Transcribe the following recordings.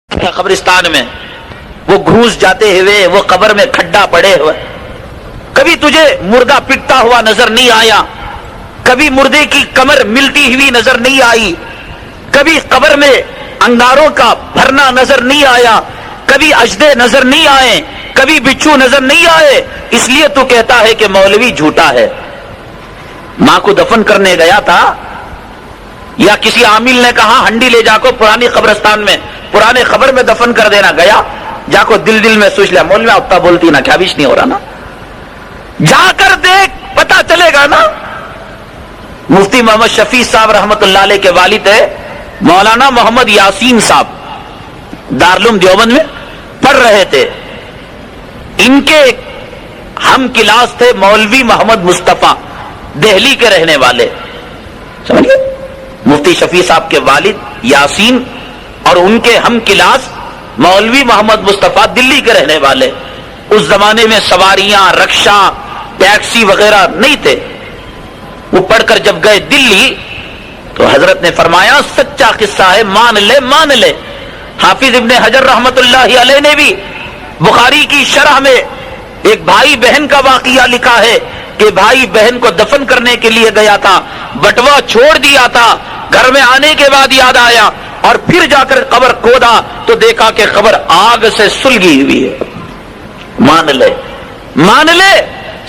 قبرستان میں وہ گھوس جاتے ہوئے وہ قبر میں کھڈا پڑے ہوئے، کبھی تجھے مردہ پٹتا ہوا نظر نہیں آیا، کبھی مردے کی کمر ملتی ہوئی نظر نہیں آئی، کبھی قبر میں انگاروں کا بھرنا نظر نہیں آیا، کبھی اجدے نظر نہیں آئے، کبھی بچھو نظر نہیں آئے، اس لیے تو کہتا ہے کہ مولوی جھوٹا ہے۔ ماں کو دفن کرنے گیا تھا یا کسی عامل نے کہا ہنڈی لے جا کو پرانی قبرستان میں پرانے قبر میں دفن کر دینا، گیا جا کو دل میں سوچ لیا مولوی اتنا بولتی نا کیا بیچ نہیں ہو رہا نا، جا کر دیکھ پتا چلے گا نا۔ مفتی محمد شفیع صاحب رحمت اللہ علیہ کے والد ہے مولانا محمد یاسین صاحب، دارالعلوم دیوبند میں پڑھ رہے تھے، ان کے ہم کلاس تھے مولوی محمد مصطفیٰ، دہلی کے رہنے والے، سمجھئے مفتی شفیع صاحب کے والد یاسین اور ان کے ہم کلاس مولوی محمد مصطفیٰ دلی کے رہنے والے۔ اس زمانے میں سواریاں، رکشا، ٹیکسی وغیرہ نہیں تھے۔ وہ پڑھ کر جب گئے دلی تو حضرت نے فرمایا سچا قصہ ہے، مان لے۔ حافظ ابن حجر رحمت اللہ علیہ نے بھی بخاری کی شرح میں ایک بھائی بہن کا واقعہ لکھا ہے کہ بھائی بہن کو دفن کرنے کے لیے گیا تھا، بٹوا چھوڑ دیا تھا، گھر میں آنے کے بعد یاد آیا اور پھر جا کر قبر کھودا تو دیکھا کہ قبر آگ سے سلگی ہوئی ہے۔ مان لے،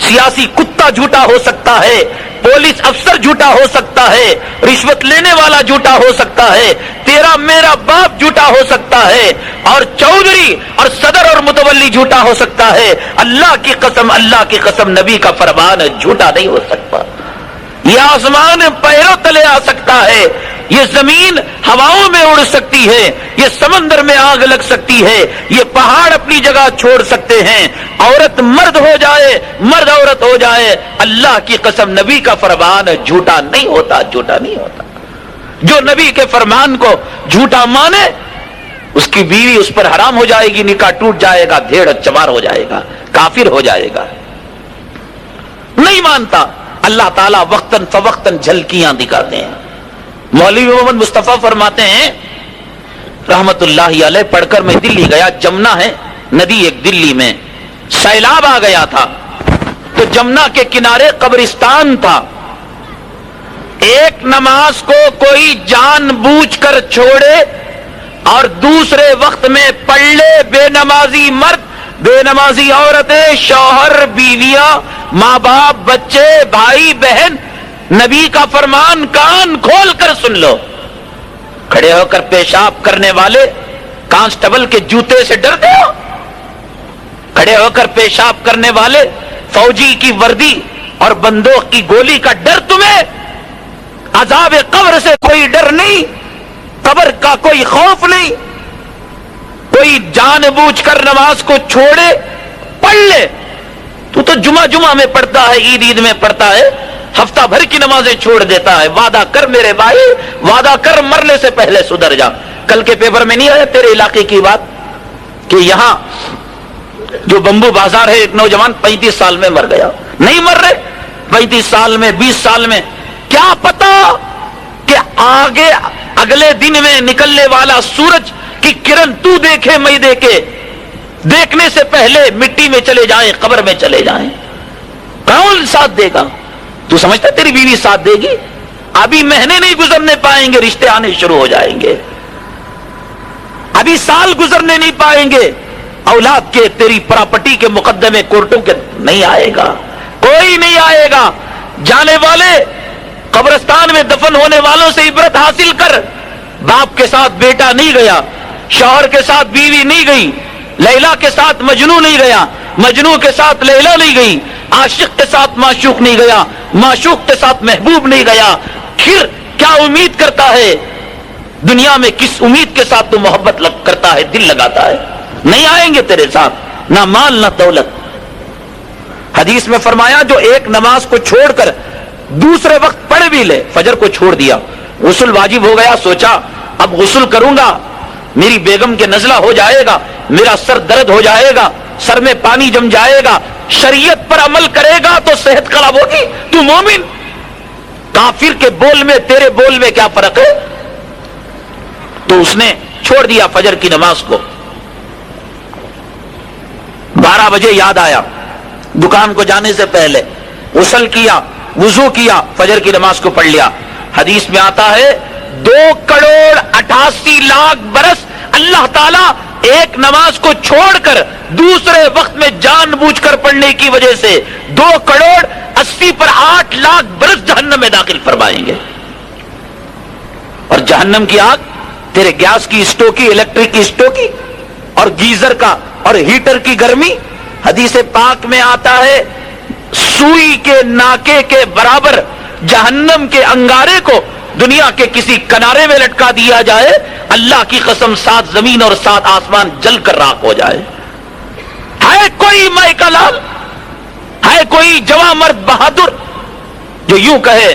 سیاسی کتا جھوٹا ہو سکتا ہے، پولیس افسر جھوٹا ہو سکتا ہے، رشوت لینے والا جھوٹا ہو سکتا ہے، تیرا میرا باپ جھوٹا ہو سکتا ہے، اور چودھری اور صدر اور متولی جھوٹا ہو سکتا ہے، اللہ کی قسم نبی کا فرمان جھوٹا نہیں ہو سکتا۔ یہ آسمان پیروں تلے آ سکتا ہے، یہ زمین ہواؤں میں اڑ سکتی ہے، یہ سمندر میں آگ لگ سکتی ہے، یہ پہاڑ اپنی جگہ چھوڑ سکتے ہیں، عورت مرد ہو جائے، مرد عورت ہو جائے، اللہ کی قسم نبی کا فرمان جھوٹا نہیں ہوتا۔ جو نبی کے فرمان کو جھوٹا مانے اس کی بیوی اس پر حرام ہو جائے گی، نکاح ٹوٹ جائے گا، بھیڑ چمار ہو جائے گا، کافر ہو جائے گا۔ نہیں مانتا، اللہ تعالیٰ وقتاً فوقتاً جھلکیاں دکھاتے ہیں۔ مولوی محمد مصطفیٰ فرماتے ہیں رحمت اللہ علیہ، پڑھ کر میں دلی گیا، جمنا ہے ندی ایک دلی میں، سیلاب آ گیا تھا تو جمنا کے کنارے قبرستان تھا، ایک نماز کو کوئی جان بوجھ کر چھوڑے اور دوسرے وقت میں پڑھ لے، بے نمازی مرد، بے نمازی عورتیں، شوہر، بیویاں، ماں باپ، بچے، بھائی بہن، نبی کا فرمان کان کھول کر سن لو۔ کھڑے ہو کر پیشاب کرنے والے کانسٹیبل کے جوتے سے ڈرتے ہو؟ کھڑے ہو کر پیشاب کرنے والے فوجی کی وردی اور بندوق کی گولی کا ڈر تمہیں؟ عذاب قبر سے کوئی ڈر نہیں، قبر کا کوئی خوف نہیں۔ کوئی جان بوجھ کر نماز کو چھوڑے، پڑھ لے، تو جمعہ میں پڑھتا ہے، عید میں پڑھتا ہے، ہفتہ بھر کی نمازیں چھوڑ دیتا ہے۔ وعدہ کر میرے بھائی، وعدہ کر مرنے سے پہلے سدھر جا۔ کل کے پیپر میں نہیں آیا تیرے علاقے کی بات کہ یہاں جو بمبو بازار ہے ایک نوجوان 35 سال میں مر گیا؟ نہیں مر رہے 35 سال میں، 20 سال میں، کیا پتا کہ آگے اگلے دن میں نکلنے والا سورج کی کرن تو دیکھے میں دیکھے، دیکھنے سے پہلے مٹی میں چلے جائیں، قبر میں چلے جائیں، کون ساتھ دے گا؟ تو سمجھتا تیری بیوی ساتھ دے گی؟ ابھی مہینے نہیں گزرنے پائیں گے، رشتے آنے شروع ہو جائیں گے، ابھی سال گزرنے نہیں پائیں گے، اولاد کے، تیری پراپرٹی کے مقدمے کورٹوں کے نہیں آئے گا، کوئی نہیں آئے گا۔ جانے والے قبرستان میں دفن ہونے والوں سے عبرت حاصل کر۔ باپ کے ساتھ بیٹا نہیں گیا، شوہر کے ساتھ بیوی نہیں گئی، لیلا کے ساتھ مجنو نہیں گیا، مجنو کے ساتھ لیلا نہیں گئی، عاشق کے ساتھ معشوق نہیں گیا، معشوق کے ساتھ محبوب نہیں گیا۔ پھر کیا امید کرتا ہے؟ دنیا میں کس امید کے ساتھ تو محبت کرتا ہے، دل لگاتا ہے؟ نہیں آئیں گے تیرے ساتھ، نہ مال نہ دولت۔ حدیث میں فرمایا جو ایک نماز کو چھوڑ کر دوسرے وقت پڑھ بھی لے، فجر کو چھوڑ دیا، غسل واجب ہو گیا، سوچا اب غسل کروں گا، میری بیگم کے نزلہ ہو جائے گا، میرا سر درد ہو جائے گا، سر میں پانی جم جائے گا، شریعت پر عمل کرے گا تو صحت خراب ہوگی، تو مومن۔ کافر کے بول میں تیرے بول میں کیا فرق ہے؟ تو اس نے چھوڑ دیا فجر کی نماز کو. 12 بجے یاد آیا, دکان کو جانے سے پہلے غسل کیا, وضو کیا, فجر کی نماز کو پڑھ لیا. حدیث میں آتا ہے 2,88,00,000 برس اللہ تعالیٰ ایک نماز کو چھوڑ کر دوسرے وقت میں جان بوجھ کر پڑھنے کی وجہ سے 2,80,08,00,000 برس جہنم میں داخل فرمائیں گے. اور جہنم کی آگ تیرے گیس کی اسٹو کی, الیکٹرک کی اسٹو کی, اور گیزر کا اور ہیٹر کی گرمی. حدیث پاک میں آتا ہے سوئی کے ناکے کے برابر جہنم کے انگارے کو دنیا کے کسی کنارے میں لٹکا دیا جائے, اللہ کی قسم 7 زمین اور 7 آسمان جل کر راکھ ہو جائے. ہے کوئی مائی کا لال, ہے کوئی جوان مرد بہادر جو یوں کہے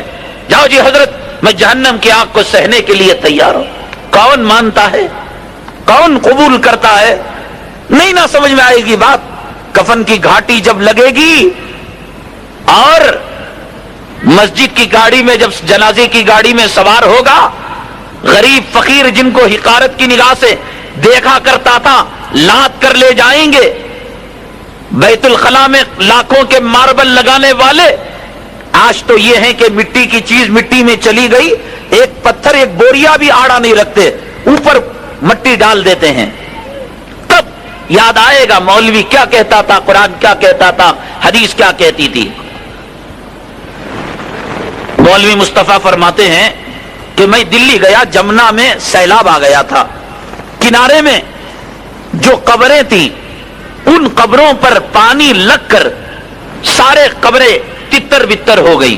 جاؤ جی حضرت میں جہنم کی آگ کو سہنے کے لیے تیار ہوں؟ کون مانتا ہے؟ کون قبول کرتا ہے؟ نہیں نہ سمجھ میں آئے گی بات. کفن کی گھاٹی جب لگے گی اور مسجد کی گاڑی میں جب جنازے کی گاڑی میں سوار ہوگا, غریب فقیر جن کو حقارت کی نگاہ سے دیکھا کرتا تھا لات کر لے جائیں گے. بیت الخلا میں لاکھوں کے ماربل لگانے والے آج تو یہ ہیں کہ مٹی کی چیز مٹی میں چلی گئی, ایک پتھر ایک بوریا بھی آڑا نہیں رکھتے, اوپر مٹی ڈال دیتے ہیں. تب یاد آئے گا مولوی کیا کہتا تھا, قرآن کیا کہتا تھا, حدیث کیا کہتی تھی. مولوی مصطفیٰ فرماتے ہیں کہ میں دلی گیا, جمنا میں سیلاب آ گیا تھا. کنارے میں جو قبریں تھیں ان قبروں پر پانی لگ کر سارے قبریں تتر بتر ہو گئی.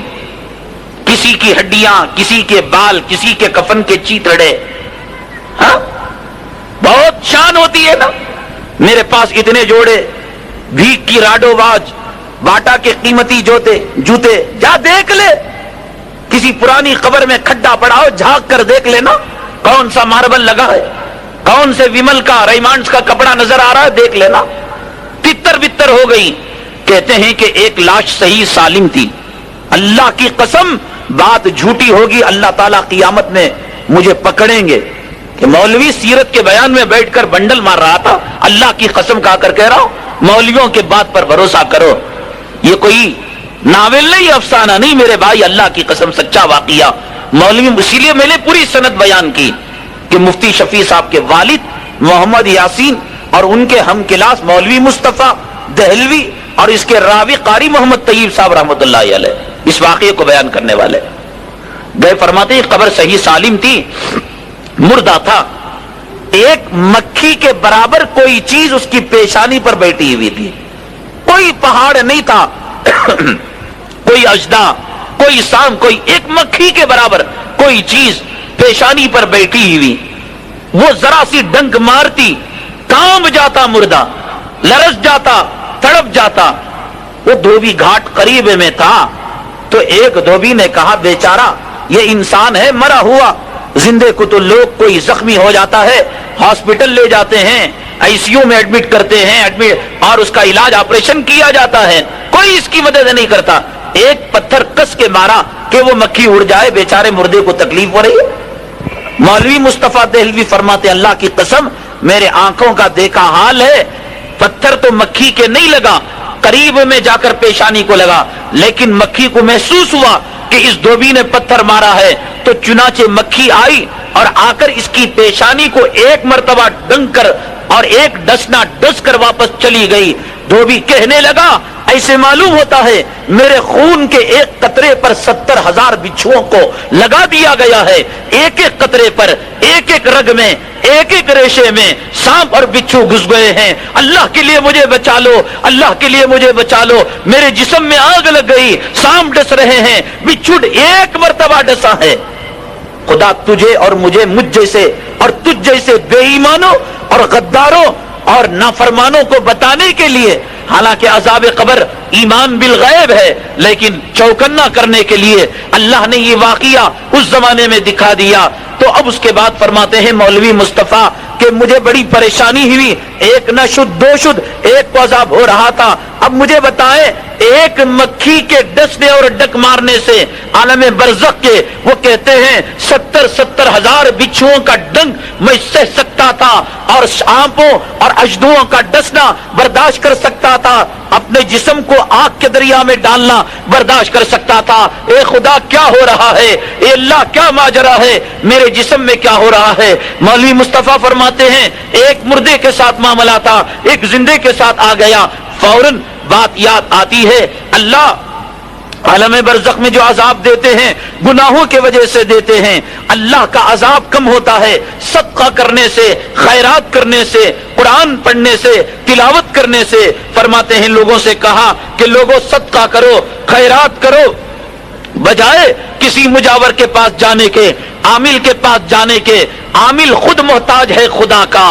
کسی کی ہڈیاں, کسی کے بال, کسی کے کفن کے چیتڑے. ہاں بہت شان ہوتی ہے نا. میرے پاس اتنے جوڑے بھیک کی راڈو باج, باٹا کے قیمتی جوتے, جا دیکھ لے. کسی پرانی قبر میں کھڈا پڑا ہو, جھانک کر دیکھ لینا کون سا ماربل لگا ہے, کون سے ومل کا ریمانڈز کا کپڑا نظر آ رہا ہے, دیکھ لینا. تتر بتر ہو گئی. کہتے ہیں کہ ایک لاش صحیح سالم تھی. اللہ کی قسم بات جھوٹی ہوگی, اللہ تعالیٰ قیامت میں مجھے پکڑیں گے کہ مولوی سیرت کے بیان میں بیٹھ کر بنڈل مار رہا تھا. اللہ کی قسم کھا کر کہہ رہا ہوں, مولویوں کے بات پر بھروسہ کرو. یہ کوئی ناول نہیں, افسانہ نہیں میرے بھائی, اللہ کی قسم سچا واقعہ. مولوی, اسی لیے میں نے پوری سند بیان کی کہ مفتی شفیع صاحب کے والد محمد یاسین اور ان کے ہم کلاس مولوی مصطفیٰ دہلوی اور اس کے راوی قاری محمد طیب صاحب رحمۃ اللہ علیہ اس واقعے کو بیان کرنے والے گئے. فرماتے ہیں قبر صحیح سالم تھی, مردہ تھا, ایک مکھی کے برابر کوئی چیز اس کی پیشانی پر بیٹھی ہوئی تھی. کوئی پہاڑ نہیں تھا, کوئی اژدہا, کوئی سام, کوئی ایک مکھی کے برابر کوئی چیز پیشانی پر بیٹھی ہوئی. وہ ذرا سی ڈنک مارتی کانپ جاتا مردہ, لرز جاتا, تڑپ جاتا. وہ دھوبی گھاٹ قریب میں تھا تو ایک دھوبی نے کہا بیچارہ یہ انسان ہے مرا ہوا, زندے کو تو لوگ کوئی زخمی ہو جاتا ہے ہاسپٹل لے جاتے ہیں, آئی سی یو میں ایڈمٹ کرتے ہیں, اور اس کا علاج آپریشن کیا جاتا ہے, کوئی اس کی مدد نہیں کرتا. ایک پتھر کس کے مارا کہ وہ مکھی اڑ جائے, بیچارے مردے کو تکلیف ہو رہی ہے. مولوی مصطفیٰ دہلوی فرماتے اللہ کی قسم میرے آنکھوں کا دیکھا حال ہے, پتھر تو مکھی کے نہیں لگا, قریب میں جا کر پیشانی کو لگا, لیکن مکھی کو محسوس ہوا کہ اس دھوبی نے پتھر مارا ہے. تو چنانچہ مکھی آئی اور آ کر اس کی پیشانی کو ایک مرتبہ ڈنگ کر اور ایک ڈسنا ڈس کر واپس چلی گئی. دھوبی کہنے لگا ایسے معلوم ہوتا ہے میرے خون کے ایک قطرے پر 70,000 بچھوؤں کو لگا دیا گیا ہے. ایک ایک قطرے پر, ایک ایک رگ میں, ایک ایک ریشے میں سانپ اور بچھو گھس گئے ہیں. اللہ کے لیے مجھے بچا لو, اللہ کے لیے مجھے بچا لو, میرے جسم میں آگ لگ گئی, سانپ ڈس رہے ہیں, بچھو ایک مرتبہ ڈسا ہے. خدا تجھے اور مجھے, مجھ جیسے اور تجھ جیسے بے ایمانوں اور غداروں اور نافرمانوں کو بتانے کے لیے, حالانکہ عذاب قبر ایمان بالغیب ہے, لیکن چوکنا کرنے کے لیے اللہ نے یہ واقعہ اس زمانے میں دکھا دیا. تو اب اس کے بعد فرماتے ہیں مولوی مصطفیٰ کہ مجھے بڑی پریشانی ہوئی, ایک نہ شد دو شد ایک کو عذاب ہو رہا تھا. اب مجھے بتائیں ایک مکھی کے ڈسنے اور ڈک مارنے سے عالم برزخ کے، وہ کہتے ہیں 70,000 بچھوؤں کا ڈنگ میں سہ سکتا تھا، اور سانپوں اور اژدھوں کا ڈسنا برداشت کر سکتا تھا، اپنے جسم کو آگ کے دریا میں ڈالنا برداشت کر سکتا تھا۔ اے خدا کیا ہو رہا ہے، اے اللہ کیا ماجرا ہے، میرے جسم میں کیا ہو رہا ہے؟ مولوی مصطفیٰ فرماتے ہیں ایک مردے کے ساتھ معاملہ تھا، ایک زندے کے ساتھ آ گیا، فوراً بات یاد آتی ہے، اللہ عالم برزخ میں جو عذاب دیتے ہیں گناہوں کی وجہ سے دیتے ہیں، اللہ کا عذاب کم ہوتا ہے صدقہ کرنے سے، خیرات کرنے سے، قرآن پڑھنے سے، تلاوت کرنے سے۔ فرماتے ہیں لوگوں سے کہا کہ لوگوں صدقہ کرو، خیرات کرو، بجائے کسی مجاور کے پاس جانے کے، عامل کے پاس جانے کے۔ عامل خود محتاج ہے خدا کا،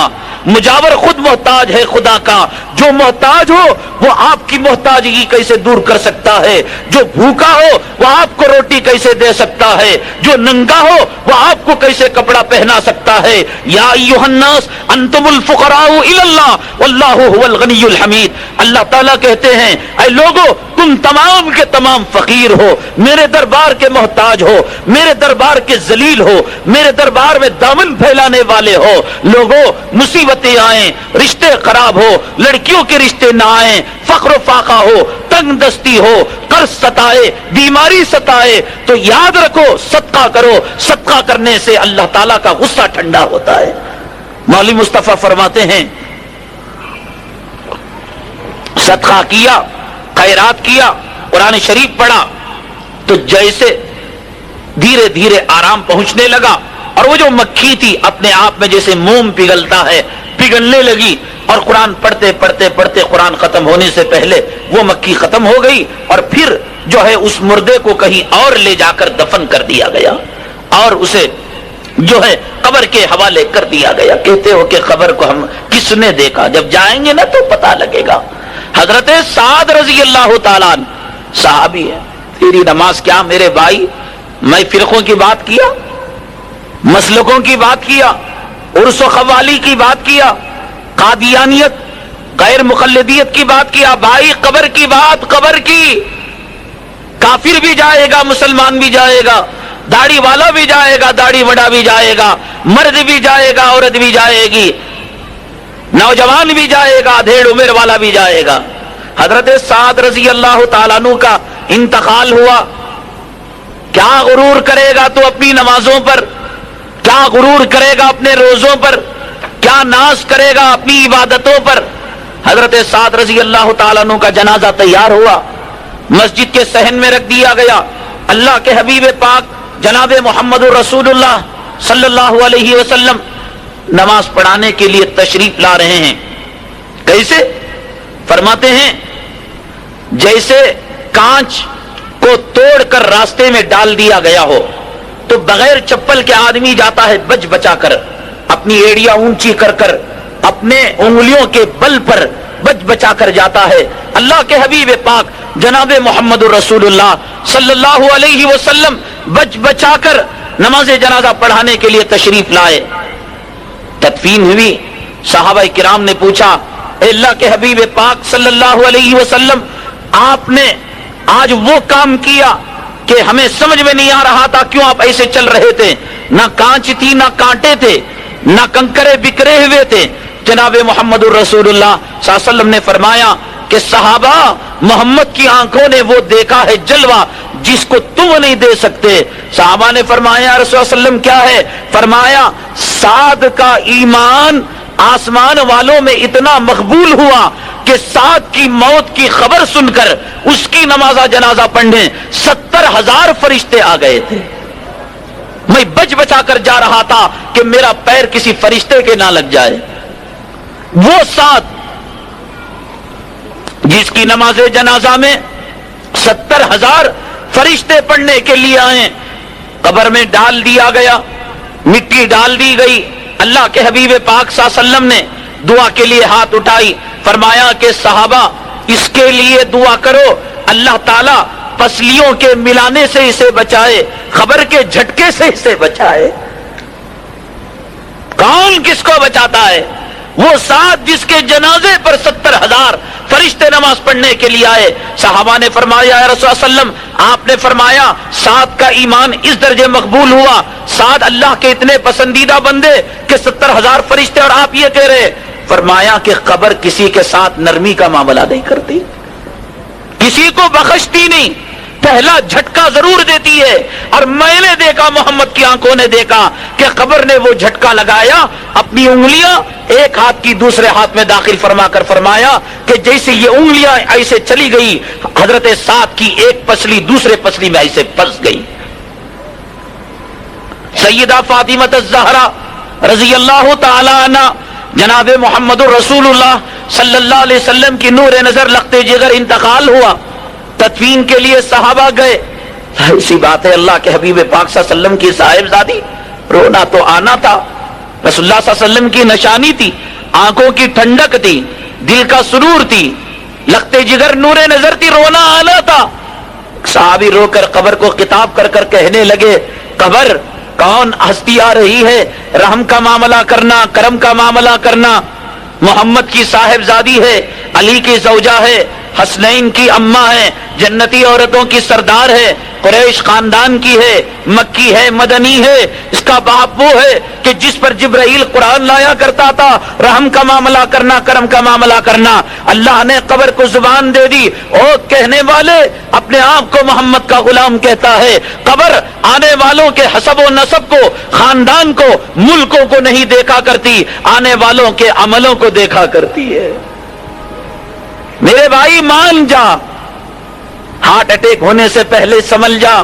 مجاور خود محتاج ہے خدا کا۔ جو محتاج ہو وہ آپ کی محتاجگی کیسے دور کر سکتا ہے؟ جو بھوکا ہو وہ آپ کو روٹی کیسے دے سکتا ہے؟ جو ننگا ہو وہ آپ کو کیسے کپڑا پہنا سکتا ہے؟ یا ایھا الناس انتم الفقراء الی اللہ واللہ هو الغنی الحمید۔ اللہ تعالیٰ کہتے ہیں اے لوگو تم تمام کے تمام فقیر ہو، میرے دربار کے محتاج ہو، میرے دربار کے ذلیل ہو، میرے دربار میں دامن پھیلانے والے ہو۔ لوگوں مصیبتیں آئیں، رشتے خراب ہو، لڑکیوں کے رشتے نہ آئیں، فقر و فاقہ ہو، تنگ دستی ہو، قرض ستائے، بیماری ستائے، تو یاد رکھو صدقہ کرو، صدقہ کرنے سے اللہ تعالیٰ کا غصہ ٹھنڈا ہوتا ہے۔ مولوی مصطفیٰ فرماتے ہیں صدقہ کیا، خیرات کیا، قرآن شریف پڑھا تو جیسے دھیرے دھیرے آرام پہنچنے لگا، اور وہ جو مکھی تھی اپنے آپ میں جیسے موم پگھلتا ہے پگھلنے لگی، اور قرآن پڑھتے پڑھتے پڑھتے قرآن ختم ہونے سے پہلے وہ مکھی ختم ہو گئی، اور پھر جو ہے اس مردے کو کہیں اور لے جا کر دفن کر دیا گیا، اور اسے جو ہے قبر کے حوالے کر دیا گیا۔ کہتے ہو کہ قبر کو ہم کس نے دیکھا؟ جب جائیں گے نا تو پتہ لگے گا۔ حضرت سعد رضی اللہ تعالیٰ عنہ صحابی ہے۔ تیری نماز کیا میرے بھائی؟ میں فرقوں کی بات کیا، مسلکوں کی بات کیا، عرس و قوالی کی بات کیا، قادیانیت غیر مقلدیت کی بات کیا، بھائی قبر کی بات، قبر کی۔ کافر بھی جائے گا، مسلمان بھی جائے گا، داڑھی والا بھی جائے گا، داڑھی وڈا بھی جائے گا، مرد بھی جائے گا، عورت بھی جائے گی، نوجوان بھی جائے گا، ڈھیڑ عمر والا بھی جائے گا۔ حضرت سعد رضی اللہ تعالیٰ عنہ کا انتقال ہوا، کیا غرور کرے گا تو اپنی نمازوں پر، کیا غرور کرے گا اپنے روزوں پر، کیا ناز کرے گا اپنی عبادتوں پر؟ حضرت سعد رضی اللہ تعالیٰ عنہ کا جنازہ تیار ہوا، مسجد کے صحن میں رکھ دیا گیا۔ اللہ کے حبیب پاک جناب محمد رسول اللہ صلی اللہ علیہ وسلم نماز پڑھانے کے لیے تشریف لا رہے ہیں۔ کیسے؟ فرماتے ہیں جیسے کانچ کو توڑ کر راستے میں ڈال دیا گیا ہو تو بغیر چپل کے آدمی جاتا ہے بچ بچا کر، اپنی ایڑیاں اونچی کر کر، اپنے انگلیوں کے بل پر بچ بچا کر جاتا ہے۔ اللہ کے حبیب پاک جناب محمد رسول اللہ صلی اللہ علیہ وسلم بچ بچا کر نماز جنازہ پڑھانے کے لیے تشریف لائے۔ تدفین ہوئی، صحابہ کرام نے پوچھا اے اللہ کے حبیب پاک صلی اللہ علیہ وسلم، آپ نے آج وہ کام کیا کہ ہمیں سمجھ میں نہیں آ رہا تھا، کیوں آپ ایسے چل رہے تھے؟ نہ کانچ تھی، نہ کانٹے تھے، نہ کنکرے بکھرے ہوئے تھے۔ جناب محمد الرسول اللہ صلی اللہ علیہ وسلم نے فرمایا کہ صحابہ، محمد کی آنکھوں نے وہ دیکھا ہے جلوہ جس کو تم نہیں دے سکتے۔ صحابہ نے فرمایا رسول اللہ علیہ وسلم کیا ہے؟ فرمایا سعد کا ایمان آسمان والوں میں اتنا مقبول ہوا کہ سعد کی موت کی خبر سن کر اس کی نماز جنازہ پڑھنے 70,000 فرشتے آ گئے تھے۔ میں بچ بچا کر جا رہا تھا کہ میرا پیر کسی فرشتے کے نہ لگ جائے۔ وہ سعد جس کی نماز جنازہ میں 70,000 فرشتے پڑھنے کے لیے آئے، قبر میں ڈال دیا گیا، مٹی ڈال دی گئی۔ اللہ کے حبیب پاک صلی اللہ علیہ وسلم نے دعا کے لیے ہاتھ اٹھائی، فرمایا کہ صحابہ اس کے لیے دعا کرو، اللہ تعالیٰ پسلیوں کے ملانے سے اسے بچائے، خبر کے جھٹکے سے اسے بچائے۔ کون کس کو بچاتا ہے؟ وہ سعد جس کے جنازے پر 70,000 فرشتے نماز پڑھنے کے لیے آئے. صحابہ نے فرمایا یا رسول اللہ صلی اللہ علیہ وسلم, آپ نے فرمایا سعد کا ایمان اس درجے مقبول ہوا, سعد اللہ کے اتنے پسندیدہ بندے کہ 70,000 فرشتے اور آپ یہ کہہ رہے. فرمایا کہ قبر کسی کے ساتھ نرمی کا معاملہ نہیں کرتی, کسی کو بخشتی نہیں, پہلا جھٹکا ضرور دیتی ہے. اور میں نے دیکھا, محمد کی آنکھوں نے دیکھا کہ قبر نے وہ جھٹکا لگایا, اپنی انگلیاں ایک ہاتھ کی دوسرے ہاتھ میں داخل فرما کر فرمایا کہ جیسے یہ انگلیاں ایسے چلی گئی, حضرت سعد کی ایک پسلی دوسرے پسلی میں ایسے پھنس گئی. سیدہ فاطمہ الزہرا رضی اللہ تعالی عنہ, جناب محمد رسول اللہ صلی اللہ علیہ وسلم کی نور نظر لخت جگر انتقال ہوا. تدفین کے لیے صحابہ گئے. ایسی بات ہے, اللہ کے حبیب پاک صلی اللہ علیہ وسلم کی صاحبزادی, رونا تو آنا تھا. رسول اللہ صلی اللہ علیہ وسلم کی نشانی تھی, آنکھوں کی ٹھنڈک تھی, دل کا سرور تھی, لخت جگر نور نظر تھی, رونا آنا تھا. صحابی رو کر قبر کو خطاب کر کر کہنے لگے, قبر کون ہستی آ رہی ہے, رحم کا معاملہ کرنا, کرم کا معاملہ کرنا. محمد کی صاحبزادی ہے, علی کی زوجہ ہے, حسنین کی اماں ہے, جنتی عورتوں کی سردار ہے, قریش خاندان کی ہے, مکی ہے, مدنی ہے. اس کا باپ وہ ہے کہ جس پر جبرائیل قرآن لایا کرتا تھا, رحم کا معاملہ کرنا, کرم کا معاملہ کرنا. اللہ نے قبر کو زبان دے دی. اور کہنے والے اپنے آپ کو محمد کا غلام کہتا ہے. قبر آنے والوں کے حسب و نسب کو, خاندان کو, ملکوں کو نہیں دیکھا کرتی, آنے والوں کے عملوں کو دیکھا کرتی ہے. میرے بھائی مان جا, ہارٹ اٹیک ہونے سے پہلے سنبھل جا,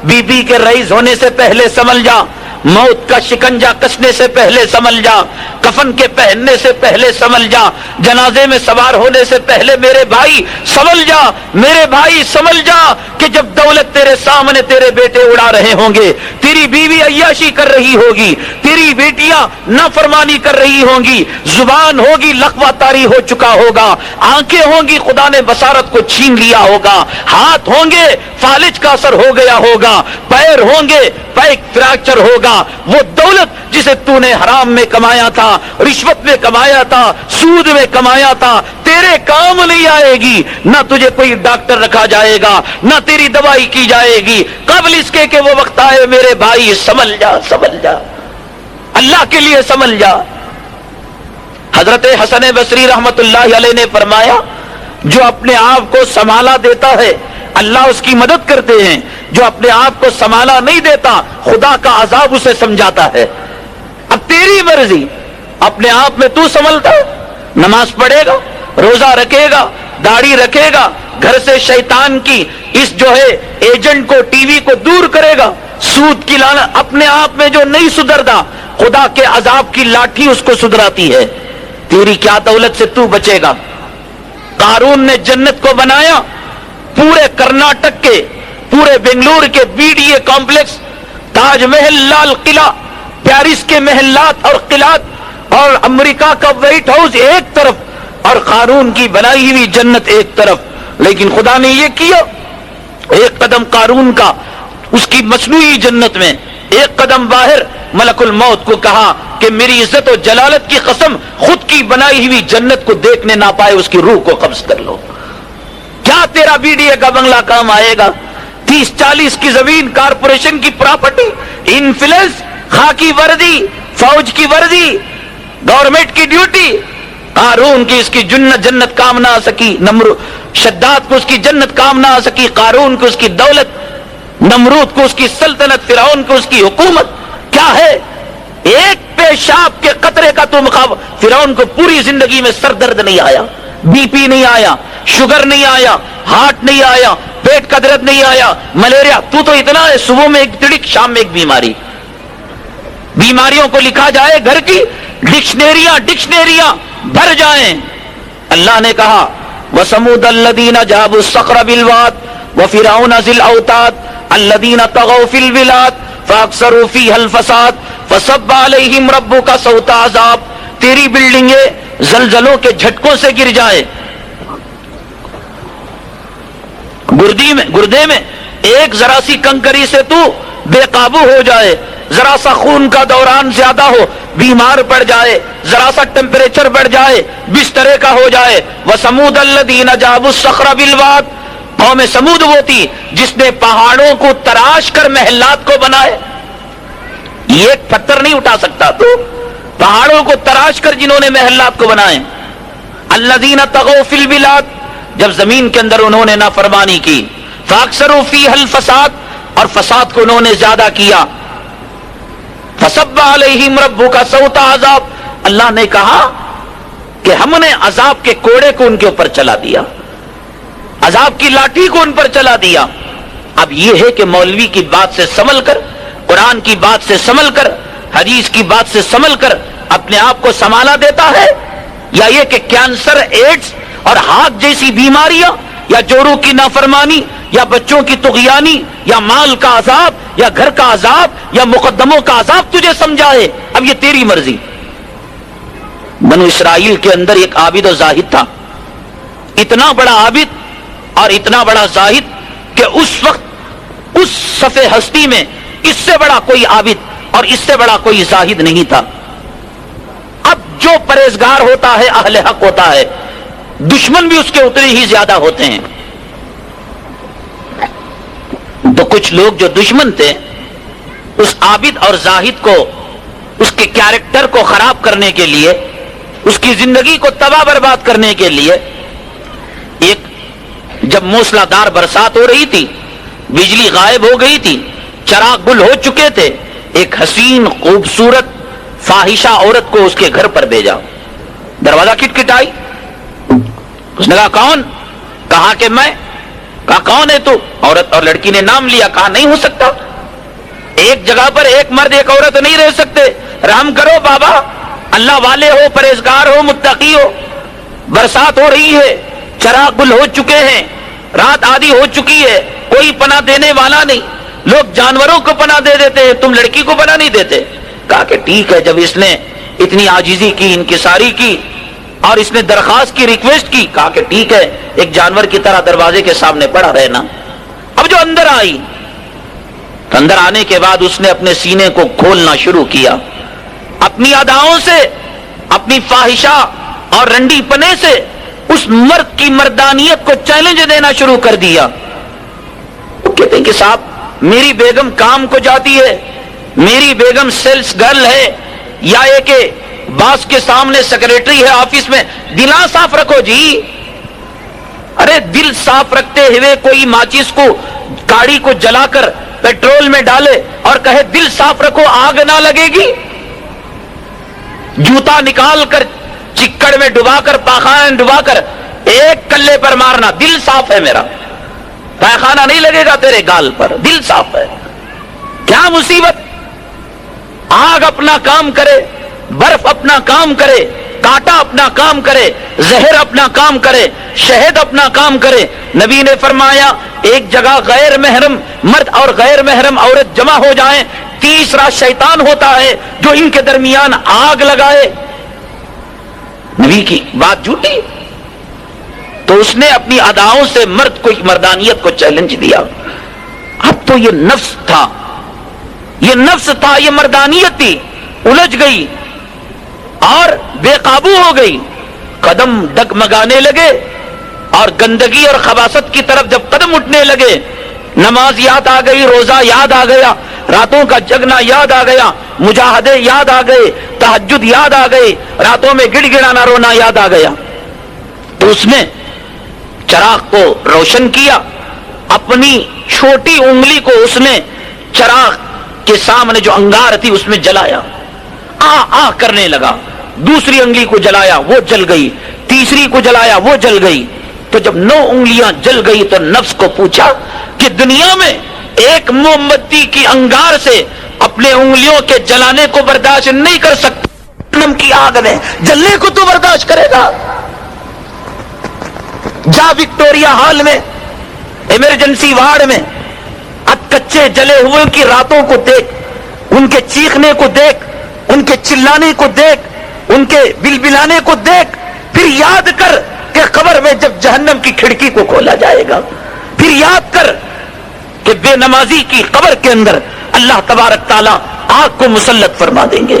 بی پی کے رئیس ہونے سے پہلے سنبھل جا, موت کا شکنجا کسنے سے پہلے سنبھل جا, کفن کے پہننے سے پہلے سنبھل جا, جنازے میں سوار ہونے سے پہلے میرے بھائی سنبھل جا. میرے بھائی سنبھل جا کہ جب دولت تیرے سامنے تیرے بیٹے اڑا رہے ہوں گے, تیری بیوی عیاشی کر رہی ہوگی, تیری بیٹیاں نافرمانی کر رہی ہوں گی, زبان ہوگی لقوہ طاری ہو چکا ہوگا, آنکھیں ہوں گی خدا نے بصارت کو چھین لیا ہوگا, ہاتھ ہوں گے فالج کا اثر ہو گیا ہوگا, پیر ہوں گے پیک فریکچر ہوگا. وہ دولت جسے تو نے حرام میں کمایا تھا, رشوت میں کمایا تھا, سود میں کمایا تھا, تیرے کام نہیں آئے گی. نہ تجھے کوئی ڈاکٹر رکھا جائے گا, نہ تیری دوائی کی جائے گی, قبل اس کے کہ وہ وقت آئے. میرے بھائی سنبھل جا, سنبھل جا, اللہ کے لیے سنبھل جا. حضرت حسن بصری رحمت اللہ علیہ نے فرمایا, جو اپنے آپ کو سنبھالا دیتا ہے اللہ اس کی مدد کرتے ہیں, جو اپنے آپ کو سنبھالا نہیں دیتا خدا کا عذاب اسے سمجھاتا ہے. اب تیری مرضی, اپنے آپ میں تو سنبھلتا, نماز پڑھے گا, روزہ رکھے گا, داڑھی رکھے گا, گھر سے شیطان کی اس جو ہے ایجنٹ کو, ٹی وی کو دور کرے گا, سود کی لعنت اپنے آپ میں جو نہیں سدھرتا, خدا کے عذاب کی لاٹھی اس کو سدھراتی ہے. تیری کیا دولت سے تو بچے گا. قارون نے جنت کو بنایا, پورے کرناٹک کے, پورے بنگلور کے B D a complex, Taj Mahal, Lal Qila, Paris کے محلات اور قلعات, اور امریکہ کا وائٹ ہاؤس ایک طرف, اور قارون کی بنائی ہوئی جنت ایک طرف. لیکن خدا نے یہ کیا, ایک قدم قارون کا اس کی مصنوعی جنت میں, ایک قدم باہر. ملک الموت کو کہا کہ میری عزت و جلالت کی قسم, خود کی بنائی ہوئی جنت کو دیکھنے نہ پائے اس کی روح کو قبض کر لو. کیا تیرا بی ڈی اے کا بنگلہ کام آئے گا؟ 30-40 کی زمین, کارپوریشن کی پراپرٹی, انفلوئنس, خاکی وردی, فوج کی وردی, گورنمنٹ کی ڈیوٹی. قارون کی اس کی جنت کام نہ آ سکی, شداد کو اس کی جنت کام نہ آ سکی, قارون کو اس کی دولت, نمرود کو اس کی سلطنت, فرعون کو اس کی حکومت. کیا ہے؟ ایک پیشاب کے قطرے کا تو مقابلہ. فرعون کو پوری زندگی میں سر درد نہیں آیا, بی پی نہیں آیا, شوگر نہیں آیا, ہارٹ نہیں آیا, پیٹ کا درد نہیں آیا, ملیریا. تو اتنا ہے, صبح میں ایک تڑک, شام میں ایک بیماری. بیماریوں کو لکھا جائے گھر کی ڈکشنریاں بھر جائیں. اللہ نے کہا وَثَمُودَ الَّذِينَ جَابُوا الصَّخْرَ بِالْوَادِ وَفِرْعَوْنَ ذِي الْأَوْتَادِ الَّذِينَ طَغَوْا فِي الْبِلَادِ فَأَكْثَرُوا فِيهَا الْفَسَادَ فَصَبَّ عَلَيْهِمْ رَبُّكَ سَوْطَ عَذَابٍ. تیری بلڈنگیں زلزلوں کے جھٹکوں سے گر جائیں, گردے میں ایک ذرا سی کنکری سے تو بے قابو ہو جائے, ذرا سا خون کا دوران زیادہ ہو, بیمار پڑ جائے، ذرا سا ٹیمپریچر بڑھ جائے، بسترے کا ہو جائے. وَثَمُودَ الَّذِينَ جَابُوا الصَّخْرَ بِالْوَادِ، قوم سمود وہ تھی جس نے پہاڑوں کو تراش کر محلات کو بنائے. یہ ایک پتھر نہیں اٹھا سکتا، تو پہاڑوں کو تراش کر جنہوں نے محلات کو بنائے. الَّذِينَ طَغَوْا فِي الْبِلَادِ، جب زمین کے اندر انہوں نے نافرمانی کی. فَأَكْثَرُوا فِيهَا الْفَسَادَ، اور فساد کو انہوں نے زیادہ کیا. فَصَبَّ عَلَيْهِمْ رَبُّكَ صَوْتَ عَذَابٍ، اللہ نے کہا کہ ہم نے عذاب کے کوڑے کو ان کے اوپر چلا دیا، عذاب کی لاٹھی کو ان پر چلا دیا. اب یہ ہے کہ مولوی کی بات سے سنبھل کر، قرآن کی بات سے سنبھل کر، حدیث کی بات سے سنبھل کر اپنے آپ کو سنبھالا دیتا ہے، یا یہ کہ کینسر، ایڈز اور ہارٹ جیسی بیماریاں، یا جوروں کی نافرمانی، یا بچوں کی طغیانی، یا مال کا عذاب، یا گھر کا عذاب، یا مقدموں کا عذاب تجھے سمجھائے. اب یہ تیری مرضی. بنو اسرائیل کے اندر ایک عابد و زاہد تھا، اتنا بڑا عابد اور اتنا بڑا زاہد کہ اس وقت اس صف ہستی میں اس سے بڑا کوئی عابد اور اس سے بڑا کوئی زاہد نہیں تھا. اب جو پرہیزگار ہوتا ہے اہل حق ہوتا ہے، دشمن بھی اس کے اتنے ہی زیادہ ہوتے ہیں. تو کچھ لوگ جو دشمن تھے اس عابد اور زاہد کو، اس کے کیریکٹر کو خراب کرنے کے لیے، اس کی زندگی کو تباہ برباد کرنے کے لیے، ایک جب موسلا دار برسات ہو رہی تھی، بجلی غائب ہو گئی تھی، چراغ گل ہو چکے تھے، ایک حسین خوبصورت فاحشہ عورت کو اس کے گھر پر بھیجا. دروازہ کھٹکھٹائی، اس نے کہا کون؟ کہا کہ میں. کہا کون ہے تو؟ عورت اور لڑکی نے نام لیا. کہا نہیں ہو سکتا، ایک جگہ پر ایک مرد ایک عورت نہیں رہ سکتے، رحم کرو بابا، اللہ والے ہو، پرہیزگار ہو، متقی ہو. برسات ہو رہی ہے، چراغ گل ہو چکے ہیں، رات آدھی ہو چکی ہے، کوئی پناہ دینے والا نہیں، لوگ جانوروں کو پناہ دے دیتے ہیں، تم لڑکی کو پناہ نہیں دیتے. کہا کہ ٹھیک ہے. جب اس نے اتنی عاجزی کی، انکساری کی اور اس نے درخواست کی، ریکویسٹ کی، کہا کہ ٹھیک ہے، ایک جانور کی طرح دروازے کے سامنے پڑا رہنا. اب جو اندر آئی، تو اندر آنے کے بعد اس نے اپنے سینے کو کھولنا شروع کیا، اپنی اداؤں سے، اپنی فاحشہ اور رنڈی پنے سے اس مرد کی مردانیت کو چیلنج دینا شروع کر دیا. وہ کہتے ہیں کہ صاحب میری بیگم کام کو جاتی ہے، میری بیگم سیلز گرل ہے، یا یہ کہ باس کے سامنے سیکریٹری ہے آفس میں. دل صاف رکھو جی. ارے دل صاف رکھتے ہوئے کوئی ماچس کو، گاڑی کو جلا کر پیٹرول میں ڈالے اور کہے دل صاف رکھو، آگ نہ لگے گی؟ جوتا نکال کر چکڑ میں ڈبا کر، پاخانہ ڈبا کر ایک کلے پر مارنا، دل صاف ہے میرا، پاخانہ نہیں لگے گا تیرے گال پر، دل صاف ہے. کیا مصیبت! آگ اپنا کام کرے، برف اپنا کام کرے، کانٹا اپنا کام کرے، زہر اپنا کام کرے، شہد اپنا کام کرے. نبی نے فرمایا ایک جگہ غیر محرم مرد اور غیر محرم عورت جمع ہو جائیں، تیسرا شیطان ہوتا ہے جو ان کے درمیان آگ لگائے. نبی کی بات جھوٹی. تو اس نے اپنی اداؤں سے مرد کو، مردانیت کو چیلنج دیا. اب تو یہ نفس تھا، یہ نفس تھا، یہ مردانیت تھی، الجھ گئی اور بے قابو ہو گئی. قدم ڈگمگانے لگے اور گندگی اور خباثت کی طرف جب قدم اٹھنے لگے، نماز یاد آ گئی، روزہ یاد آ گیا، راتوں کا جگنا یاد آ گیا، مجاہدے یاد آ گئے، تہجد یاد آ گئے، راتوں میں گڑ گڑانا رونا یاد آ گیا. تو اس نے چراغ کو روشن کیا، اپنی چھوٹی انگلی کو اس نے چراغ کے سامنے جو انگار تھی اس میں جلایا، آ کرنے لگا. دوسری انگلی کو جلایا، وہ جل گئی. تیسری کو جلایا، وہ جل گئی. تو جب 9 انگلیاں جل گئی تو نفس کو پوچھا کہ دنیا میں ایک موم بتی کی انگار سے اپنے انگلیوں کے جلانے کو برداشت نہیں کر سکتا، جہنم کی آگ میں جلنے کو تو برداشت کرے گا؟ جا وکٹوریا ہال میں، ایمرجنسی وارڈ میں، کچے جلے ہوئے کی راتوں کو دیکھ، ان کے چیخنے کو دیکھ، ان کے چلانے کو دیکھ، ان کے بلبلانے کو دیکھ. پھر یاد کر کہ قبر میں جب جہنم کی کھڑکی کو کھولا جائے گا، پھر یاد کر کہ بے نمازی کی قبر کے اندر اللہ تبارک تعالیٰ آگ کو مسلط فرما دیں گے.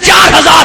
4000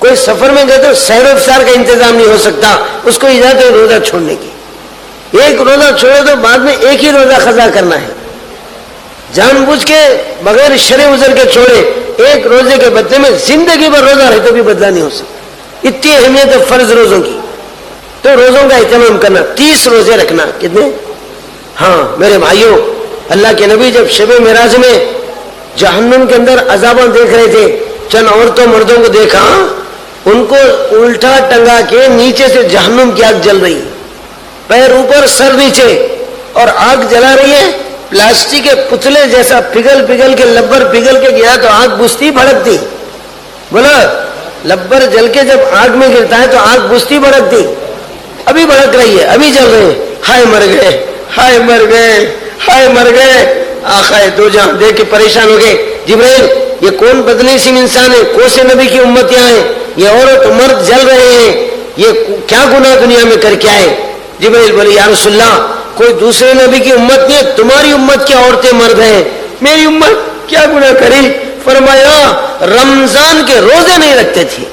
کوئی سفر میں گئے تو سحر و افطار کا انتظام نہیں ہو سکتا، اس کو اجازت ہے روزہ چھوڑنے کی. ایک روزہ چھوڑے تو بعد میں ایک ہی روزہ قضا کرنا ہے. جان بوجھ کے بغیر شرع عذر کے چھوڑے، ایک روزے کے بدلے میں زندگی بھر روزہ رہے تو بھی بدلہ نہیں ہو سکتا. اتنی اہمیت ہے فرض روزوں کی. تو روزوں کا اہتمام کرنا، 30 روزے رکھنا. کتنے؟ ہاں میرے بھائیوں، اللہ کے نبی جب شب معراج میں جہنم کے اندر عذاباں دیکھ رہے تھے، چند عورتوں مردوں کو دیکھا، ان کو الٹا ٹنگا کے نیچے سے جہنم کی آگ جل رہی، پیر اوپر سر نیچے، اور آگ جلا رہی ہے پلاسٹک کے پتلے جیسا، پگھل پگھل کے لبر پگھل کے گیا تو آگ بجھتی بھڑکتی. بولا لبر جل کے جب آگ میں گرتا ہے تو آگ بجھتی بھڑکتی. ابھی بھڑک رہی ہے، ابھی جل رہے ہیں. ہائے مر گئے، ہائے مر گئے، ہائے مر گئے. آقا دو جہاں دیکھ کے پریشان ہو گئے. جبرائیل یہ کون بدنصیب انسان ہے، کون سے نبی کی امتیاں ہیں، یہ عورت مرد جل رہے ہیں، یہ کیا گناہ دنیا میں کر کے آئے. جبرائیل بولے یا رسول اللہ کوئی دوسرے نبی کی امت نہیں ہے، تمہاری امت کی عورتیں مرد ہیں. میری امت کیا گناہ کری؟ فرمایا رمضان کے روزے نہیں رکھتے تھے،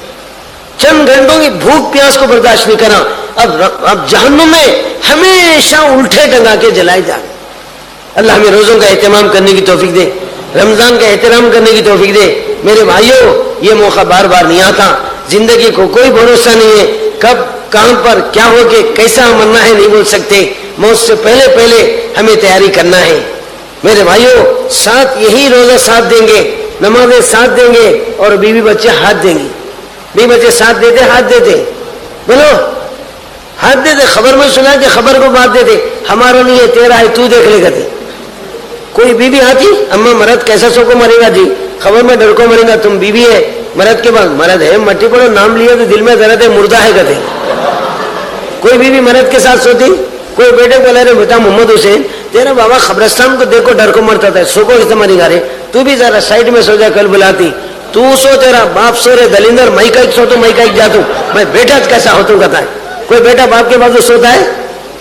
چند گھنٹوں کی بھوک پیاس کو برداشت نہیں کرا، اب جہنم میں ہمیشہ الٹے ٹنگا کے جلائے جا. اللہ ہمیں روزوں کا اہتمام کرنے کی توفیق دے، رمضان کا احترام کرنے کی توفیق دے. میرے بھائیوں یہ موقع بار بار نہیں آتا، زندگی کو کوئی بھروسہ نہیں ہے، کب کہاں پر کیا ہو کے کیسا مرنا ہے نہیں بول سکتے. موت سے پہلے پہلے ہمیں تیاری کرنا ہے. میرے بھائیوں ساتھ یہی روزہ ساتھ دیں گے، نمازیں ساتھ دیں گے، اور بیوی بچے ہاتھ دیں گے. بیوی بچے ساتھ دیتے، ہاتھ دیتے، بولو ہاتھ دیتے. خبر میں سنا کہ خبر کو بات دیتے، ہمارا نہیں ہے تیرا ہے تو دیکھ لے گا. کوئی بیوی آتی، اما مرد کیسا سو کو مرے گا جی، خبر میں ڈر کو مرے گا، تم بیوی ہے. مرد کے بعد مرد ہے مٹی پڑو نام لیا تو دل میں درد ہے، مردہ ہے کہتے. کوئی بیوی مرد کے ساتھ سوتی. کوئی بیٹے کو لے رہے بیٹا محمد حسین تیرا بابا قبرستان کو دیکھو ڈر کو مرتا تھا، سو کو کتنا مری گا رے، تو بھی ذرا سائڈ میں سو جا، کل بلاتی. تو سو تیرا باپ سو رے دلیندر، میں کا سو تو میں کا جاتوں، میں بیٹا کیسا ہوتا کہتا ہے. کوئی بیٹا باپ کے بازو سوتا ہے؟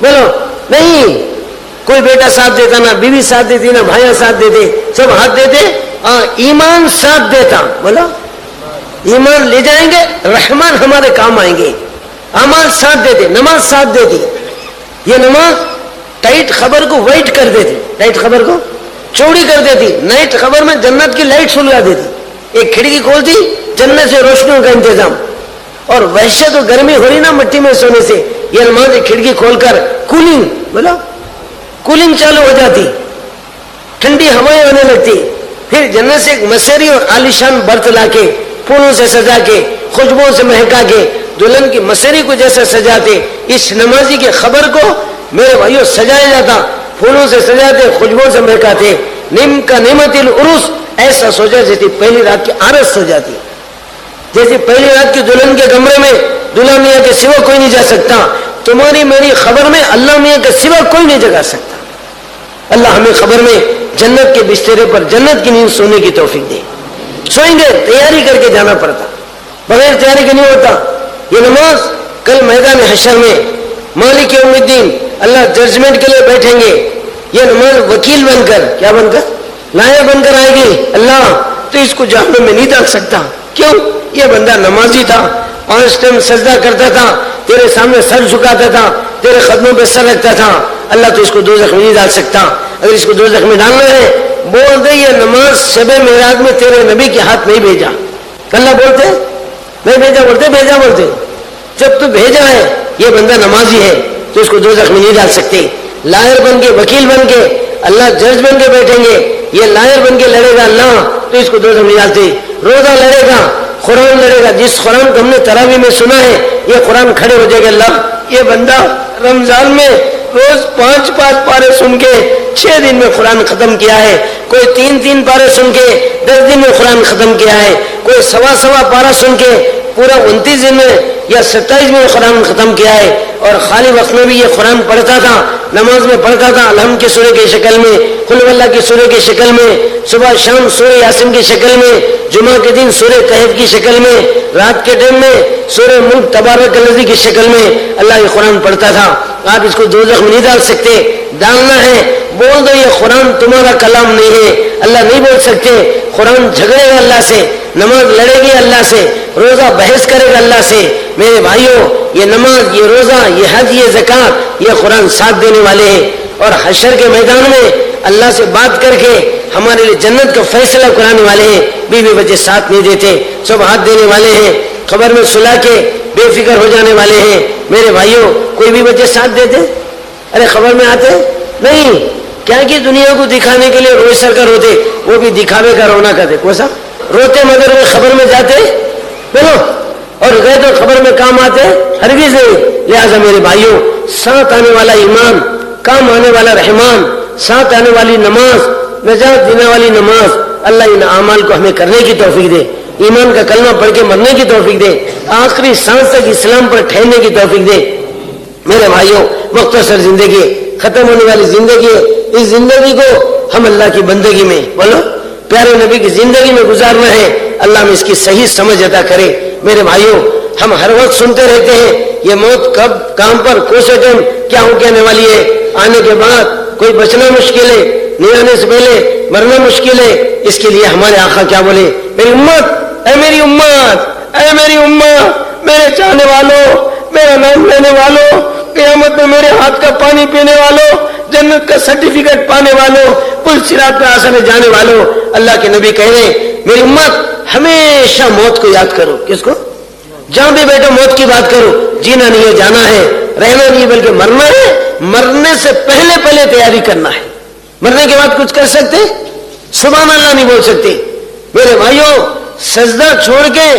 بولو نہیں. کوئی بیٹا ساتھ دیتا نہ بیوی ساتھ دیتی نہ بھائیاں ساتھ دیتے، سب ہاتھ دیتے. ایمان ساتھ دیتا. بولو ایمان لے جائیں گے، رحمان ہمارے کام آئیں گے. اعمال ساتھ دیتے، نماز ساتھ دیتی. یہ نماز ٹائٹ خبر کو وائٹ کر دیتی، ٹائٹ خبر کو چوڑی کر دیتی، نائٹ خبر میں جنت کی لائٹ سلگا دیتی. ایک کھڑکی کھولتی، جنت سے روشنیوں کا انتظام. اور وحشت و گرمی ہو رہی نا مٹی میں سونے سے، یہ نماز ایک کھڑکی کھول کر کولنگ، بولو کولنگ چالو ہو جاتی، ٹھنڈی ہوائیں آنے لگتی. پھر جنت سے ایک مسری اور عالیشان برت لا کے پھولوں سے سجا کے خوشبوؤں سے مہکا کے دلہن کی مسری کو جیسا سجاتے، اس نمازی کی خبر کو میرے بھائیوں سجایا جاتا، پھولوں سے سجاتے، خوشبوؤں سے مہکاتے. نیم کا نعمت العروس، ایسا سوچا جیسے پہلی رات کی عرس سو جاتی، جیسے پہلی رات کی دلہن کے کمرے میں دلہا میاں کے سوا کوئی نہیں جا سکتا. تمہاری میری خبر میں اللہ میاں کے سوا کوئی نہیں جگا سکتا. اللہ ہمیں خبر میں جنت کے بسترے پر جنت کی نیند سونے کی توفیق دے. سوئیں گے تیاری کر کے جانا پڑتا، بغیر تیاری کے نہیں ہوتا. یہ نماز کل میدان حشر میں مالک یوم الدین اللہ ججمنٹ کے لیے بیٹھیں گے. یہ نماز وکیل بن کر، کیا بن کر، لائر بن کر آئے گی. اللہ تو اس کو جہنم میں نہیں ڈال سکتا. کیوں؟ یہ بندہ نمازی تھا، 5 ٹائم سجدہ کرتا تھا، تیرے سامنے سر جھکاتا تھا، تیرے قدموں پہ سر رکھتا تھا. اللہ تو اس کو دوزخ میں نہیں ڈال سکتا. اگر اس کو دوزخ میں ڈالنا ہے بول دے یہ نماز شب معراج میں تیرے نبی کے ہاتھ نہیں بھیجا. اللہ بولتے نہیں بھیجا، بولتے بھیجا، بولتے جب تو بھیجا ہے یہ بندہ نمازی ہے تو اس کو دوزخ میں نہیں ڈال سکتے. لائر بن کے، وکیل بن کے اللہ جج بن کے بیٹھیں گے. یہ لائر بن کے لڑے گا اللہ تو اس کو دوزخ میں نہیں ڈالتے. روزہ لڑے گا، قرآن لڑے گا، جس قرآن کو ہم نے تراویح میں سنا ہے یہ قرآن کھڑے ہو جائے گا. اللہ یہ بندہ رمضان میں روز 5 پارے سن کے 6 دن میں قرآن ختم کیا ہے، کوئی 3 پارے سن کے 10 دن میں قرآن ختم کیا ہے، کوئی سوا پارا سن کے پورا 29 دن میں یا 27 میں قرآن ختم کیا ہے. اور خالی وقت میں بھی یہ قرآن پڑھتا تھا، نماز میں پڑھتا تھا، الحمد کی سورہ کی شکل میں، قل هو اللہ کی سورہ کی شکل میں، صبح شام سورہ یاسین کی شکل میں، جمعہ کے دن سورہ کہف کی شکل میں، رات کے ٹائم میں سورہ ملک تبارک الذی کی شکل میں اللہ یہ قرآن پڑھتا تھا. آپ اس کو دوزخ میں نہیں ڈال سکتے. ڈالنا ہے بول دو یہ قرآن تمہارا کلام نہیں ہے. اللہ نہیں بول سکتے. قرآن جھگڑے گا اللہ سے، نماز لڑے گی اللہ سے، روزہ بحث کرے گا اللہ سے. میرے بھائیوں یہ نماز، یہ روزہ، یہ حج، یہ زکات، یہ قرآن ساتھ دینے والے ہیں. اور حشر کے میدان میں اللہ سے بات کر کے ہمارے لیے جنت کا فیصلہ کرانے والے ہیں. بیوی بچے ساتھ نہیں دیتے، سب ہاتھ دینے والے ہیں. خبر میں سلا کے بے فکر ہو جانے والے ہیں. میرے بھائیوں کوئی بھی بچے ساتھ دیتے؟ ارے خبر میں آتے نہیں. کیا کہ دنیا کو دکھانے کے لیے روز سر کر روتے، وہ بھی دکھاوے کا رونا کرتے. کوسا روتے مگر وہ خبر میں جاتے بولو، اور گئے تو خبر میں کام آتے ہرگز نہیں. لہذا میرے بھائیوں ساتھ آنے والا ایمان، کام آنے والا رحمان، ساتھ آنے والی نماز، نجات دینے والی نماز، اللہ ان اعمال کو ہمیں کرنے کی توفیق دے. ایمان کا کلمہ پڑھ کے مرنے کی توفیق دے. آخری سانس تک اسلام پر ٹھہرنے کی توفیق دے. میرے بھائیوں مختصر زندگی، ختم ہونے والی زندگی ہے. اس زندگی کو ہم اللہ کی بندگی میں بولو پیارے نبی کی زندگی میں گزارنا ہے. اللہ میں اس کی صحیح سمجھ عطا کرے. میرے بھائیوں ہم ہر وقت سنتے رہتے ہیں یہ موت کب کہاں پر کوسے ٹائم کیا ہو کے آنے والی ہے. آنے کے بعد کوئی بچنا مشکل ہے، نہیں آنے سے پہلے مرنا مشکل ہے. اس کے لیے ہمارے آقا کیا بولے؟ میری امت، اے میری امت، اے میری امت، میرے چاہنے والوں، میرا نام لینے والوں، قیامت میں میرے ہاتھ کا پانی پینے والوں، جنت کا سرٹیفکیٹ پانے والوں، پل صراط پہ آسان جانے والوں. اللہ کے نبی کہہ رہے ہیں میری امت ہمیشہ موت کو یاد کرو. کس کو؟ جہاں بھی بیٹھو موت کی بات کرو. جینا نہیں ہے، جانا ہے، رہنا نہیں بلکہ مرنا ہے. مرنے سے پہلے تیاری کرنا ہے. مرنے کے بعد کچھ کر سکتے؟ سبحان اللہ نہیں بول سکتے. میرے بھائیوں سجدہ چھوڑ کے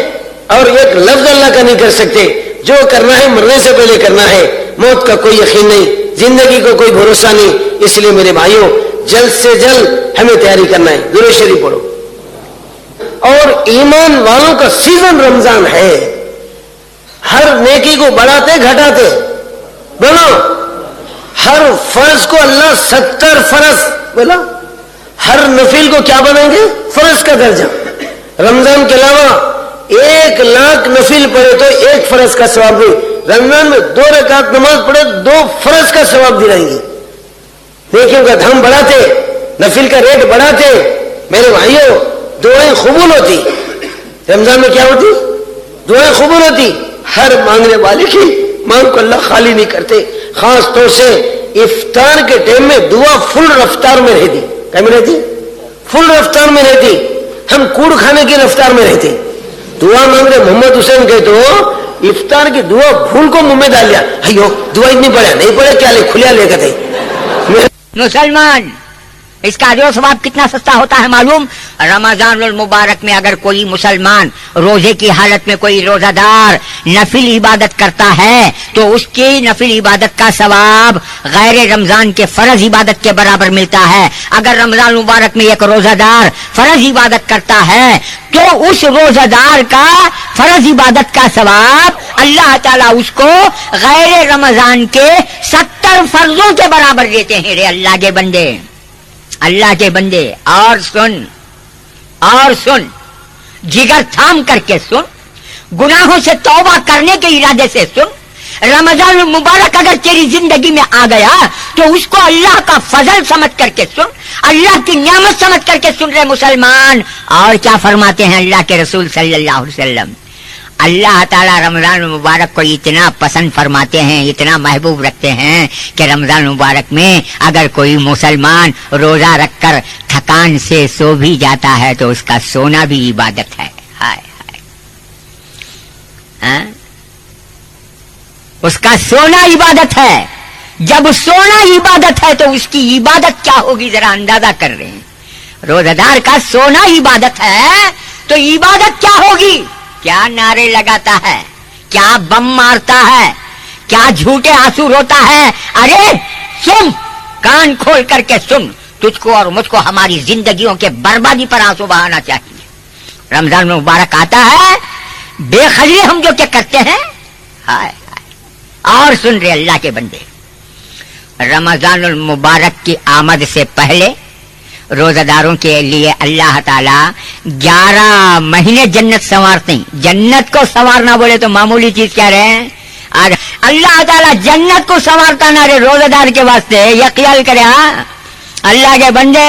اور ایک لفظ اللہ کا نہیں کر سکتے. جو کرنا ہے مرنے سے پہلے کرنا ہے. موت کا کوئی یقین نہیں، زندگی کو کوئی بھروسہ نہیں. اس لیے میرے بھائیوں جلد سے جلد ہمیں تیاری کرنا ہے. درود شریف پڑھو. اور ایمان والوں کا سیزن رمضان ہے. ہر نیکی کو بڑھاتے گھٹاتے بولو. ہر فرض کو اللہ 70 فرض بولا. ہر نفل کو کیا بنائیں گے؟ فرض کا درجہ. رمضان کے علاوہ 1,00,000 نفل پڑھے تو 1 فرض کا ثواب دے. رمضان میں 2 رکعت نماز پڑھے 2 فرض کا ثواب دلائیں گے. نیکیوں کا دھام بڑھاتے، نفل کا ریٹ بڑھاتے. میرے بھائیوں دعائیں قبول ہوتی. رمضان میں کیا ہوتی؟ دعائیں قبول ہوتی. ہر مانگنے والے کی مانگ کو اللہ خالی نہیں کرتے. خاص طور سے افطار کے ٹائم میں دعا فل رفتار میں رہتی. کیا میں رہتی؟ فل رفتار میں رہتی. ہم کوڑ کھانے کی رفتار میں رہتے. دعا مانگ رہے محمد حسین کہتے ہو افطار کی دعا پھول کو منہ میں ڈال لیا. ایو دعا اتنی پڑھا نہیں پڑھے کیا لے کھلیا لے کے تھے. مسلمان اس کا جو ثواب کتنا سستا ہوتا ہے معلوم؟ رمضان المبارک میں اگر کوئی مسلمان روزے کی حالت میں کوئی روزہ دار نفل عبادت کرتا ہے تو اس کی نفل عبادت کا ثواب غیر رمضان کے فرض عبادت کے برابر ملتا ہے. اگر رمضان مبارک میں ایک روزہ دار فرض عبادت کرتا ہے تو اس روزہ دار کا فرض عبادت کا ثواب اللہ تعالیٰ اس کو غیر رمضان کے 70 فرضوں کے برابر دیتے ہیں. رے اللہ کے بندے، اللہ کے بندے اور سن جگر تھام کر کے سن، گناہوں سے توبہ کرنے کے ارادے سے سن. رمضان المبارک اگر تیری زندگی میں آ گیا تو اس کو اللہ کا فضل سمجھ کر کے سن، اللہ کی نعمت سمجھ کر کے سن رہے مسلمان. اور کیا فرماتے ہیں اللہ کے رسول صلی اللہ علیہ وسلم؟ اللہ تعالیٰ رمضان المبارک کو اتنا پسند فرماتے ہیں، اتنا محبوب رکھتے ہیں کہ رمضان المبارک میں اگر کوئی مسلمان روزہ رکھ کر تھکان سے سو بھی جاتا ہے تو اس کا سونا بھی عبادت ہے. ہائے ہائے، اس کا سونا عبادت ہے. جب سونا عبادت ہے تو اس کی عبادت کیا ہوگی ذرا اندازہ کر رہے ہیں. روزہ دار کا سونا عبادت ہے تو عبادت کیا ہوگی؟ کیا نعرے لگاتا ہے، کیا بم مارتا ہے، کیا جھوٹے آنسو روتا ہے. ارے سن، کان کھول کر کے سن. تجھ کو اور مجھ کو ہماری زندگیوں کے بربادی پر آنسو بہانا چاہیے. رمضان مبارک آتا ہے، بے خبری ہم جو کیا کرتے ہیں. ہائے ہائے. اور سن رہے اللہ کے بندے، رمضان المبارک کی آمد سے پہلے روزہ داروں کے لیے اللہ تعالیٰ 11 مہینے جنت سنوارتے ہیں. جنت کو سنوارنا بولے تو معمولی چیز کہہ رہے ہیں. اور اللہ تعالیٰ جنت کو سنوارتا نہ رہے روزہ دار کے واسطے. یہ خیال کرے. ہاں اللہ کے بندے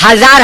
1000